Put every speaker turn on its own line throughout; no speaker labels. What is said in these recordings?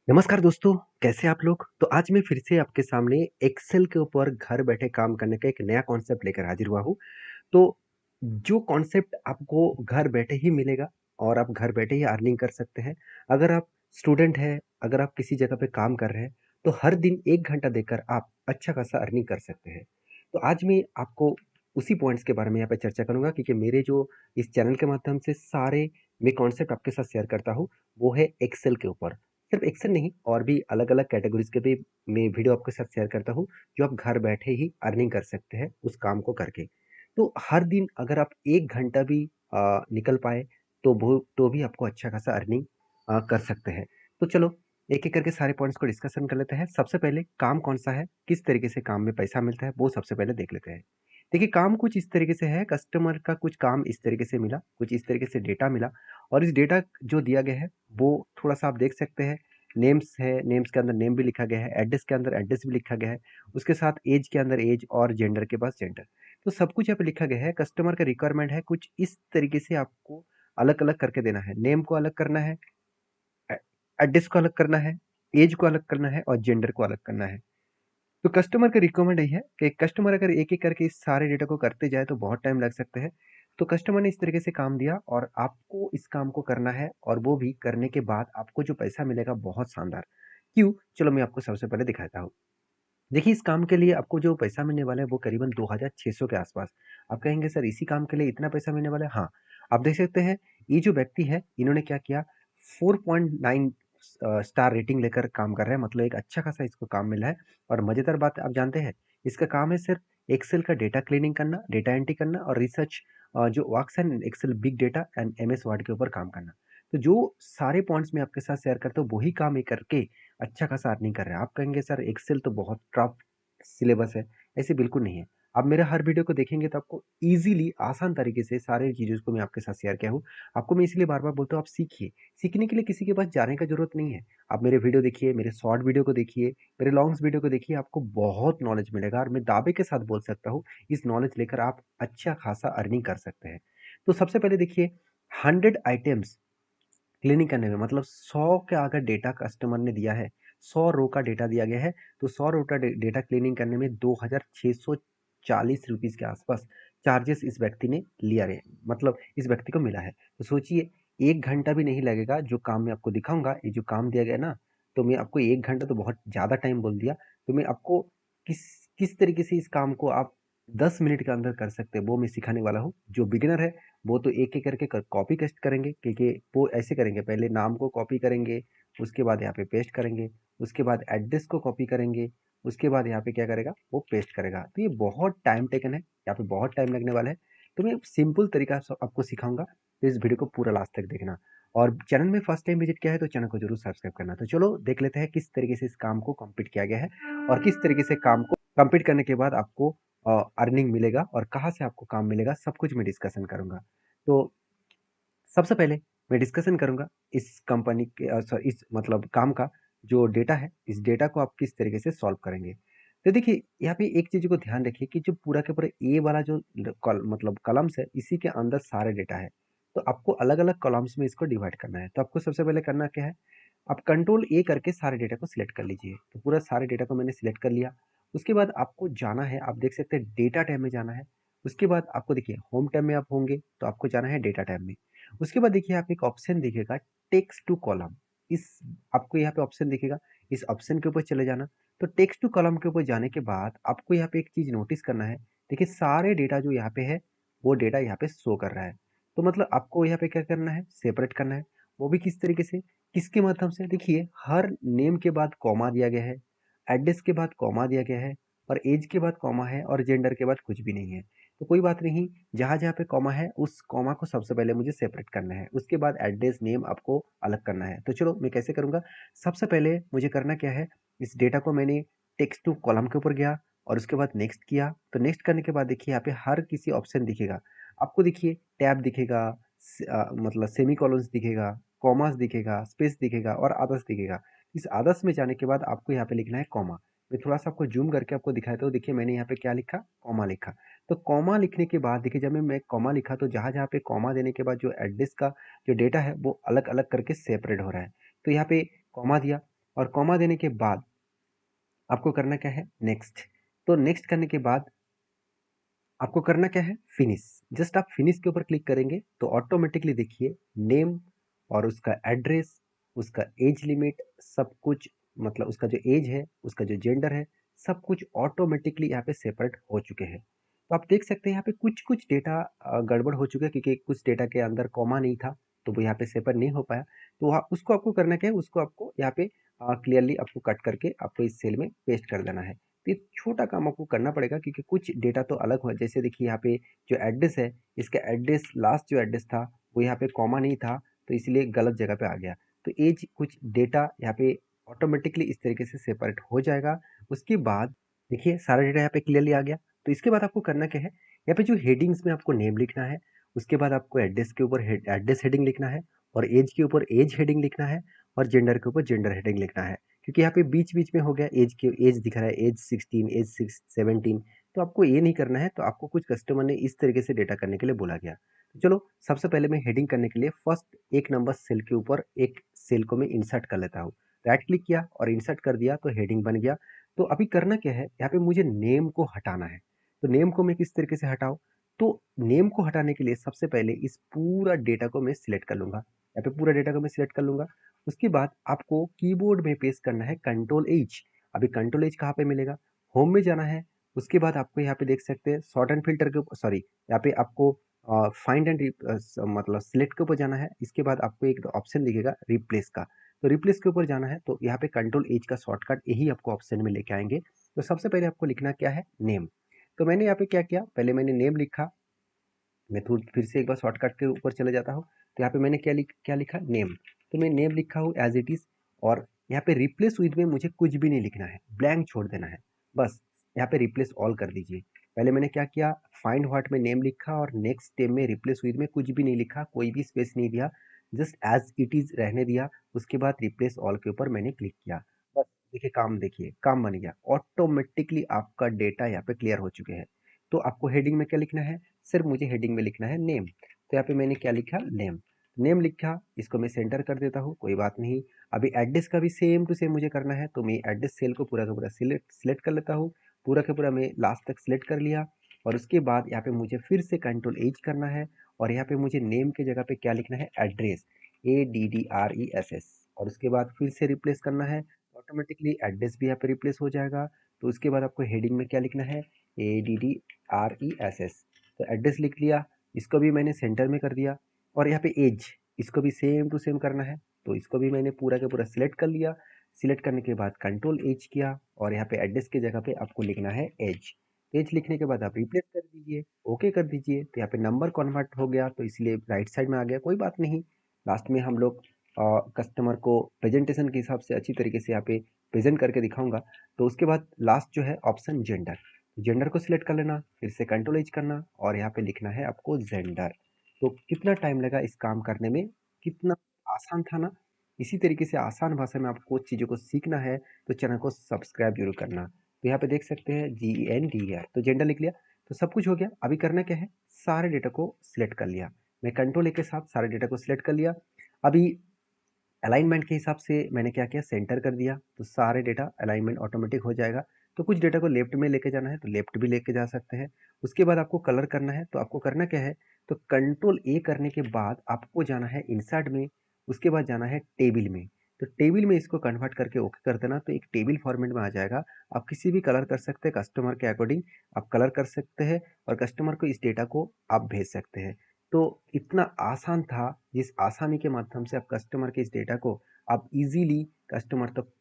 नमस्कार दोस्तों, कैसे हैं आप लोग? तो आज मैं फिर से आपके सामने एक्सेल के ऊपर घर बैठे काम करने का एक नया कॉन्सेप्ट लेकर हाजिर हुआ हूँ। तो जो कॉन्सेप्ट आपको घर बैठे ही मिलेगा और आप घर बैठे ही अर्निंग कर सकते हैं। अगर आप स्टूडेंट हैं, अगर आप किसी जगह पे काम कर रहे हैं, तो हर दिन 1 घंटा देकर आप अच्छा खासा अर्निंग कर सकते हैं। तो आज मैं आपको उसी पॉइंट्स के बारे में यहाँ पे चर्चा करूँगा क्योंकि मेरे जो इस चैनल के माध्यम से सारे मैं कॉन्सेप्ट आपके साथ शेयर करता हूँ, वो है एक्सेल के ऊपर। सिर्फ एक्सेल नहीं और भी अलग-अलग कैटेगरीज़ के भी मैं वीडियो आपके साथ शेयर करता हूँ, जो आप घर बैठे ही अर्निंग कर सकते हैं उस काम को करके। तो हर दिन अगर आप 1 घंटा भी निकल पाए तो भी आपको अच्छा खासा अर्निंग कर सकते हैं। तो चलो एक-एक करके सारे पॉइंट्स को डिस्कशन कर लेते हैं। सबसे पहले काम कौन-सा है, किस तरीके से काम में पैसा मिलता है, वो सबसे पहले देख लेते हैं। देखिए काम कुछ इस तरीके से है, कस्टमर का कुछ काम इस तरीके से मिला, कुछ इस तरीके से डेटा मिला और इस डेटा जो दिया गया है, वो थोड़ा-सा आप देख सकते हैं, नेम्स है, नेम्स के अंदर नेम भी लिखा गया है, एड्रेस के अंदर एड्रेस भी लिखा गया है, उसके साथ ऐज के अंदर ऐज और जेंडर के पास जेंडर। तो सब कुछ यहाँ पे लिखा गया है, कस्टमर का रिक्वायरमेंट है, कुछ इस तरीके से आपको अलग-अलग करके देना है। नेम को अलग करना है, ए एड्रेस को अलग करना है, ऐज को अलग करना है और जेंडर को अलग करना है। तो कस्टमर का रिक्वायरमेंट यही है कि कस्टमर अगर एक-एक करके इस सारे डेटा को करते जाए तो बहुत टाइम लग सकता है। तो कस्टमर ने इस तरीके से काम दिया और आपको इस काम को करना है और वो भी करने के बाद आपको जो पैसा मिलेगा बहुत शानदार। क्यों? चलो मैं आपको सबसे पहले दिखाता हूँ। देखिए इस काम के लिए आपको जो पैसा मिलने वाला है वो करीबन 2600 के आसपास। आप कहेंगे सर इसी काम के लिए इतना पैसा मिलने वाला है? हाँ, आप देख सकते हैं ये जो व्यक्ति है इन्होंने क्या किया 4.9 स्टार रेटिंग लेकर काम कर रहे हैं मतलब एक अच्छा खासा इसको काम मिला है और मज़ेदार बात आप जानते हैं इसका काम है सिर्फ एक्सेल का डेटा क्लीनिंग करना, डेटा एंट्री करना और रिसर्च जो works and Excel big data and MS Word के ऊपर काम करना। तो जो सारे पॉइंट्स मैं आपके साथ शेयर करता हूँ वही काम ये करके अच्छा खासा अर्निंग कर रहे हैं। आप कहेंगे सर एक्सेल तो बहुत टफ सिलेबस है, ऐसे बिल्कुल नहीं है। आप मेरा हर वीडियो को देखेंगे तो आपको ईज़िली आसान तरीके से सारी चीज़ों को मैं आपके साथ शेयर किया हूँ। आपको मैं इसलिए बार-बार बोलता हूँ आप सीखिए। सीखने के लिए किसी के पास जाने का ज़रूरत नहीं है। आप मेरे वीडियो देखिए, मेरे शॉर्ट वीडियो को देखिए, मेरे लॉन्ग्स वीडियो को देखिए, आपको बहुत नॉलेज मिलेगा और मैं दावे के साथ बोल सकता हूँ, इस नॉलेज लेकर आप अच्छा खासा अर्निंग कर सकते हैं। तो सबसे पहले देखिए 100 आइटम्स क्लीनिंग करने में मतलब 100 का अगर डेटा कस्टमर ने दिया है, 100 रो का डेटा दिया गया है, तो 100 रो का डेटा क्लीनिंग करने में 2640 रुपीज़ के आसपास चार्जेस इस व्यक्ति ने लिया है, मतलब इस व्यक्ति को मिला है। तो सोचिए 1 घंटा भी नहीं लगेगा जो काम मैं आपको दिखाऊँगा, ये जो काम दिया गया है ना, तो मैं आपको 1 घंटा तो बहुत ज़्यादा टाइम बोल दिया, तो मैं आपको किस किस तरीके से इस काम को आप 10 मिनट के अंदर कर सकते हैं, वो मैं सिखाने वाला हूँ। जो बिगिनर है वो तो एक-एक करके कॉपी पेस्ट करेंगे क्योंकि वो ऐसे करेंगे पहले नाम को कॉपी करेंगे, उसके बाद यहाँ पे पेस्ट करेंगे, उसके बाद एड्रेस को कॉपी करेंगे, उसके बाद यहाँ पे क्या करेगा वो पेस्ट करेगा। तो ये बहुत टाइम टेकन है, यहाँ पे बहुत टाइम लगने वाला है। तो मैं सिंपल तरीका से आपको सिखाऊँगा, तो इस वीडियो को पूरा लास्ट तक देखना। और चैनल में फर्स्ट टाइम विज़िट किया है तो चैनल को ज़रूर सब्सक्राइब करना। तो चलो देख लेते हैं किस तरीके से इस काम को कंप्लीट किया गया है और किस तरीके से काम को कंप्लीट करने के बाद आपको अर्निंग मिलेगा और कहाँ से आपको काम मिलेगा, सब कुछ मैं डिस्कशन करूँगा। तो सबसे पहले मैं डिस्कशन करूँगा इस कंपनी के इस मतलब काम का जो डेटा है, इस डेटा को आप किस तरीके से सॉल्व करेंगे। तो देखिए, यहाँ पे एक चीज़ को ध्यान रखिए कि जो पूरा के पूरा ए वाला जो ल कॉल मतलब कॉलम्स है, इसी के अंदर सारे डेटा है। तो आपको अलग-अलग कॉलम्स में इसको डिवाइड करना है। तो आपको सबसे पहले करना क्या है, आप कंट्रोल ए करके सारे डेटा को सिलेक्ट कर लीजिए। तो पूरा सारे डेटा को मैंने सिलेक्ट कर लिया। उसके बाद आपको जाना है, आप देख सकते हैं डेटा टैब में जाना है। उसके बाद आपको देखिए होम टैब में आप होंगे, तो आपको जाना है डेटा टैब में। उसके बाद देखिए आप एक ऑप्शन दिखेगा टेक्स्ट टू कॉलम। इस आपको यहाँ पे ऑप्शन दिखेगा, इस ऑप्शन के ऊपर चले जाना। तो टेक्स्ट टू कॉलम के ऊपर जाने के बाद आपको यहाँ पे एक चीज़ नोटिस करना है। देखिए सारे डेटा जो यहाँ पे है, वो डेटा यहाँ पे शो कर रहा है। तो मतलब आपको यहाँ पे क्या करना है, सेपरेट करना है। वो भी किस तरीके से, किसके माध्यम से? देखिए हर नेम के बाद कॉमा दिया गया है, एड्रेस के बाद कॉमा दिया गया है और ऐज के बाद कॉमा है और जेंडर के बाद कुछ भी नहीं है। तो कोई बात नहीं, जहाँ-जहाँ पे कॉमा है उस कॉमा को सबसे पहले मुझे सेपरेट करना है। उसके बाद एड्रेस, नेम आपको अलग करना है। तो चलो मैं कैसे करूँगा? सबसे पहले मुझे करना क्या है, इस डेटा को मैंने टेक्स्ट टू कॉलम के ऊपर गया और उसके बाद नेक्स्ट किया। तो नेक्स्ट करने के बाद देखिए यहाँ पे हर किसी ऑप्शन दिखेगा। आपको देखिए टैब दिखेगा, मतलब सेमीकोलन्स दिखेगा, कॉमास दिखेगा, स्पेस दिखेगा और अदर्स दिखेगा। इस अदर्स में जाने के बाद आपको यहाँ पे लिखना है कॉमा। मैं थोड़ा-सा आपको ज़ूम करके आपको दिखाता हूँ। देखिए मैंने यहाँ पे क्या लिखा? कॉमा लिखा। तो कॉमा लिखने के बाद देखिए जब मैं कॉमा लिखा तो जहाँ-जहाँ पे कॉमा देने के बाद जो एड्रेस का जो डेटा है वो अलग-अलग करके सेपरेट हो रहा है। तो यहाँ पे कॉमा दिया, और कॉमा देने के बाद आपको करना क्या है, नेक्स्ट। तो नेक्स्ट करने के बाद आपको करना क्या है, फिनिश। जस्ट आप फिनिश के ऊपर क्लिक करेंगे तो ऑटोमेटिकली देखिए नेम और उसका एड्रेस, उसका एज लिमिट, सब कुछ, मतलब उसका जो एज है, उसका जो जेंडर है, सब कुछ ऑटोमेटिकली यहाँ पे सेपरेट हो चुके हैं। तो आप देख सकते हैं यहाँ पे कुछ कुछ डेटा गड़बड़ हो चुका है, क्योंकि कुछ डेटा के अंदर कॉमा नहीं था, तो वो यहाँ पे सेपरेट नहीं हो पाया। तो वहाँ उसको आपको करना क्या है, उसको आपको यहाँ पे क्लियरली आपको कट करके आपको इस सेल में पेस्ट कर देना है। तो ये छोटा काम आपको करना पड़ेगा, क्योंकि कुछ डेटा तो अलग हुआ। जैसे देखिए यहाँ पे जो एड्रेस है, इसका एड्रेस, लास्ट जो एड्रेस था वो यहाँ पे कॉमा नहीं था, तो इसलिए गलत जगह पे आ गया। तो एज, कुछ डेटा यहाँ पे ऑटोमेटिकली इस तरीके से सेपरेट हो जाएगा। उसके बाद देखिए सारा डेटा यहाँ पे क्लियरली आ गया। तो इसके बाद आपको करना क्या है, यहाँ पे जो हेडिंग्स में आपको नेम लिखना है, उसके बाद आपको एड्रेस के ऊपर एड्रेस हेडिंग लिखना है, और एज के ऊपर एज हेडिंग लिखना है, और जेंडर के ऊपर जेंडर हेडिंग लिखना है। क्योंकि यहाँ पे बीच बीच में हो गया एज के, एज दिख रहा है एज 16, एज 17, तो आपको ये नहीं करना है। तो आपको कुछ कस्टमर ने इस तरीके से डेटा करने के लिए बोला गया। तो चलो सबसे पहले मैं हेडिंग करने के लिए फर्स्ट एक नंबर सेल के ऊपर एक सेल को मैं इंसर्ट कर लेता हूँ। राइट क्लिक किया और इंसर्ट कर दिया, तो हेडिंग बन गया। तो अभी करना क्या है, यहाँ पे मुझे नेम को हटाना है। तो नेम को मैं किस तरीके से हटाऊँ, तो नेम को हटाने के लिए सबसे पहले इस पूरा डेटा को मैं सिलेक्ट कर लूंगा। यहाँ पे पूरा डेटा को मैं सिलेक्ट कर लूंगा। उसके बाद आपको कीबोर्ड में पेस्ट करना है कंट्रोल एज। अभी कंट्रोल एज कहाँ पे मिलेगा, होम में जाना है। उसके बाद आपको यहाँ पे देख सकते हैं सॉर्ट एंड फिल्टर के ऊपर, सॉरी यहाँ पे आपको फाइंड एंड मतलब सिलेक्ट के ऊपर जाना है। इसके बाद आपको एक ऑप्शन दिखेगा रिप्लेस का, तो रिप्लेस के ऊपर जाना है। तो यहाँ पे कंट्रोल एज का शॉर्टकट यही आपको ऑप्शन में लेके आएंगे। तो सबसे पहले आपको लिखना क्या है, नेम। तो मैंने यहाँ पे क्या किया, पहले मैंने नेम लिखा। मैं फिर से एक बार शॉर्टकट के ऊपर चले जाता हूँ। तो यहाँ पे मैंने क्या लिखा, नेम। तो मैं नेम लिखा हूँ एज इट इज़। और यहाँ पे रिप्लेस विद में मुझे कुछ भी नहीं लिखना है, ब्लैंक छोड़ देना है बस। यहाँ पे रिप्लेस ऑल कर दीजिए। पहले मैंने क्या किया, फाइंड व्हाट में नेम लिखा, और नेक्स्ट स्टेप में रिप्लेस विद में कुछ भी नहीं लिखा, कोई भी स्पेस नहीं दिया, जस्ट एज इट इज़ रहने दिया। उसके बाद रिप्लेस ऑल के ऊपर मैंने क्लिक किया। बस देखिए काम, देखिए काम बन गया। ऑटोमेटिकली आपका डेटा यहाँ पे क्लियर हो चुके हैं। तो आपको हेडिंग में क्या लिखना है, सिर्फ मुझे हेडिंग में लिखना है नेम। तो यहाँ पे मैंने क्या लिखा, नेम। नेम लिखा, इसको मैं सेंटर कर देता हूँ, कोई बात नहीं। अभी एड्रेस का भी सेम टू सेम मुझे करना है। तो मैं एड्रेस सेल को पूरा का पूरा सिलेक्ट कर लेता हूँ। पूरा का पूरा मैं लास्ट तक सिलेक्ट कर लिया। और उसके बाद यहाँ पे मुझे फिर से कंट्रोल एज करना है। और यहाँ पे मुझे नेम के जगह पे क्या लिखना है, एड्रेस, ADDRESS। और उसके बाद फिर से रिप्लेस करना है। ऑटोमेटिकली एड्रेस भी यहाँ पे रिप्लेस हो जाएगा। तो उसके बाद आपको हेडिंग में क्या लिखना है, ADDRESS। तो एड्रेस लिख लिया, इसको भी मैंने सेंटर में कर दिया। और यहाँ पे एज, इसको भी सेम टू सेम करना है। तो इसको भी मैंने पूरा का पूरा सिलेक्ट कर लिया। सिलेक्ट करने के बाद कंट्रोल एज किया, और यहाँ पे एड्रेस की जगह पे आपको लिखना है एज। एज लिखने के बाद आप रिप्लेस कर दीजिए, ओके कर दीजिए। तो यहाँ पे नंबर कन्वर्ट हो गया, तो इसलिए राइट साइड में आ गया, कोई बात नहीं। लास्ट में हम लोग कस्टमर को प्रेजेंटेशन के हिसाब से अच्छी तरीके से यहाँ पे प्रेजेंट करके दिखाऊंगा। तो उसके बाद लास्ट जो है ऑप्शन जेंडर, जेंडर को सिलेक्ट कर लेना, फिर से कंट्रोल एज करना, और यहाँ पे लिखना है आपको जेंडर। तो कितना टाइम लगा इस काम करने में, कितना आसान था ना। इसी तरीके से आसान भाषा में आपको चीज़ों को सीखना है, तो चैनल को सब्सक्राइब जरूर करना। तो यहाँ पे देख सकते हैं GENDER, तो जेंडर लिख लिया। तो सब कुछ हो गया। अभी करना क्या है, सारे डेटा को सिलेक्ट कर लिया। मैं कंट्रोल ए के साथ सारे डेटा को सिलेक्ट कर लिया। अभी अलाइनमेंट के हिसाब से मैंने क्या किया, सेंटर कर दिया, तो सारे डेटा अलाइनमेंट ऑटोमेटिक हो जाएगा। तो कुछ डेटा को लेफ्ट में लेके जाना है तो लेफ्ट भी लेके जा सकते हैं। उसके बाद आपको कलर करना है, तो आपको करना क्या है, तो कंट्रोल ए करने के बाद आपको जाना है इंसर्ट में। उसके बाद जाना है टेबल में। तो टेबल में इसको कन्वर्ट करके ओके कर देना, तो एक टेबल फॉर्मेट में आ जाएगा। आप किसी भी कलर कर सकते हैं, कस्टमर के अकॉर्डिंग आप कलर कर सकते हैं, और कस्टमर को इस डेटा को आप भेज सकते हैं। तो इतना आसान था, जिस आसानी के माध्यम से आप कस्टमर के इस डेटा को आप इजीली कस्टमर तक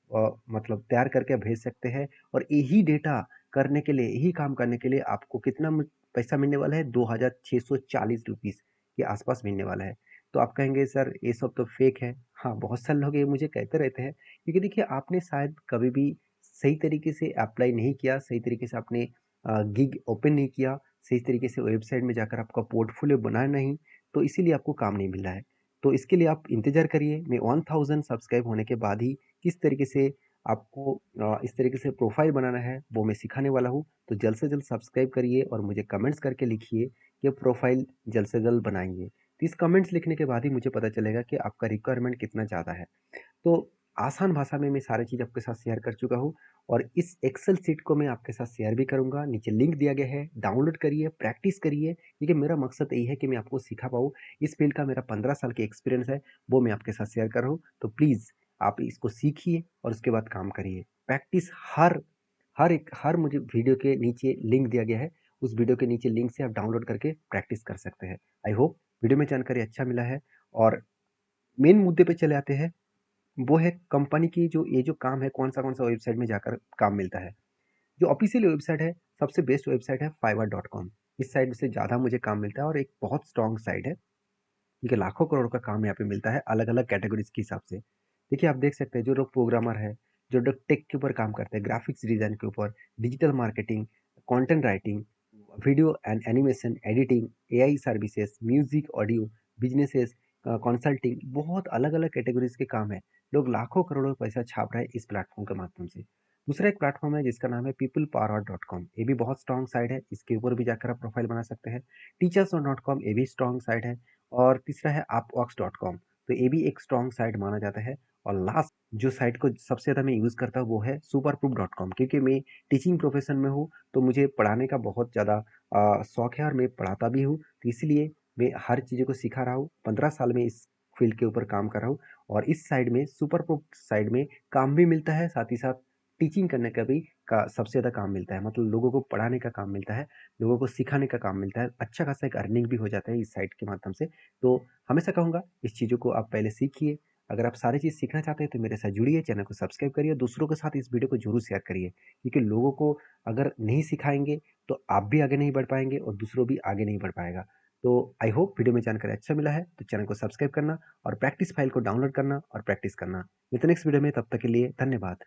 मतलब तैयार करके भेज सकते हैं। और यही डेटा करने के लिए, यही काम करने के लिए आपको कितना पैसा मिलने वाला है, 2640 रुपीज़ के आसपास मिलने वाला है। तो आप कहेंगे सर ये सब तो फेक है। हाँ, बहुत सारे लोग ये मुझे कहते रहते हैं, क्योंकि देखिए आपने शायद कभी भी सही तरीके से अप्लाई नहीं किया, सही तरीके से आपने गिग ओपन नहीं किया, सही तरीके से वेबसाइट में जाकर आपका पोर्टफोलियो बनाया नहीं, तो इसीलिए आपको काम नहीं मिल रहा है। तो इसके लिए आप इंतज़ार करिए, मैं 1000 सब्सक्राइब होने के बाद ही किस तरीके से आपको इस तरीके से प्रोफाइल बनाना है वो मैं सिखाने वाला हूँ। तो जल्द से जल्द सब्सक्राइब करिए और मुझे कमेंट्स करके लिखिए कि प्रोफाइल जल्द से जल्द बनाएंगे। तो इस कमेंट्स लिखने के बाद ही मुझे पता चलेगा कि आपका रिक्वायरमेंट कितना ज़्यादा है। तो आसान भाषा में मैं सारी चीज़ आपके साथ शेयर कर चुका हूँ और इस एक्सेल शीट को मैं आपके साथ शेयर भी करूँगा। नीचे लिंक दिया गया है, डाउनलोड करिए, प्रैक्टिस करिए, क्योंकि मेरा मकसद यही है कि मैं आपको सिखा पाऊँ। इस फील्ड का मेरा 15 साल का एक्सपीरियंस है, वो मैं आपके साथ शेयर कर रहा हूँ। तो प्लीज़ आप इसको सीखिए और उसके बाद काम करिए। प्रैक्टिस हर मुझे वीडियो के नीचे लिंक दिया गया है, उस वीडियो के नीचे लिंक से आप डाउनलोड करके प्रैक्टिस कर सकते हैं। आई होप वीडियो में जानकारी अच्छा मिला है और मेन मुद्दे पे चले आते हैं, वो है कंपनी की जो ये जो काम है कौन-सा वेबसाइट में जाकर काम मिलता है। जो ऑफ़िशियल वेबसाइट है, सबसे बेस्ट वेबसाइट है fiverr.com। इस साइट से ज़्यादा मुझे काम मिलता है और एक बहुत स्ट्रॉन्ग साइट है, क्योंकि लाखों करोड़ों का काम यहाँ पे मिलता है अलग-अलग कैटेगरीज़ के हिसाब से। देखिए, आप देख सकते हैं जो लोग प्रोग्रामर है, जो लोग टेक के ऊपर काम करते हैं, ग्राफ़िक्स डिज़ाइन के ऊपर, digital marketing, content writing, video and animation, editing, AI services, music, audio, businesses, consulting, बहुत अलग-अलग कैटेगरीज़ के काम हैं। लोग लाखों करोड़ों पैसा छाप रहे हैं इस प्लेटफ़ॉर्म के माध्यम से। दूसरा एक प्लेटफ़ॉर्म है जिसका नाम है peoplepower.com। ये भी बहुत स्ट्रॉन्ग साइट है, इसके ऊपर भी जाकर आप प्रोफ़ाइल बना सकते हैं। टीचर्स.com ये भी स्ट्रॉन्ग साइट है। और तीसरा है upworks.com, तो ये भी एक स्ट्रॉन्ग साइट माना जाता है। और लास्ट जो साइट को सबसे ज़्यादा मैं यूज़ करता हूँ वो है superproof.com, क्योंकि मैं टीचिंग प्रोफेशन में हूँ, तो मुझे पढ़ाने का बहुत ज़्यादा शौक है और मैं पढ़ाता भी हूँ, तो इसलिए मैं हर चीज़ों को सिखा रहा हूँ। 15 साल में इस फील्ड के ऊपर काम कर रहा हूँ और इस साइड में सुपरप्रूफ साइड में काम भी मिलता है, साथ ही साथ टीचिंग करने का भी का सबसे ज़्यादा काम मिलता है, मतलब लोगों को पढ़ाने का काम मिलता है, लोगों को सिखाने का काम मिलता है। अच्छा खासा एक अर्निंग भी हो जाता है इस साइट के माध्यम से। तो हमेशा कहूँगा इस चीज़ों को आप पहले सीखिए। अगर आप सारी चीज़ सीखना चाहते हैं तो मेरे साथ जुड़िए, चैनल को सब्सक्राइब करिए, दूसरों के साथ इस वीडियो को ज़रूर शेयर करिए, क्योंकि लोगों को अगर नहीं सिखाएँगे तो आप भी आगे नहीं बढ़ पाएँगे और दूसरों भी आगे नहीं बढ़ पाएगा। तो आई होप वीडियो में जानकारी अच्छा मिला है, तो चैनल को सब्सक्राइब करना और प्रैक्टिस फाइल को डाउनलोड करना और प्रैक्टिस करना। मिलते हैं नेक्स्ट वीडियो में, तब तक के लिए धन्यवाद।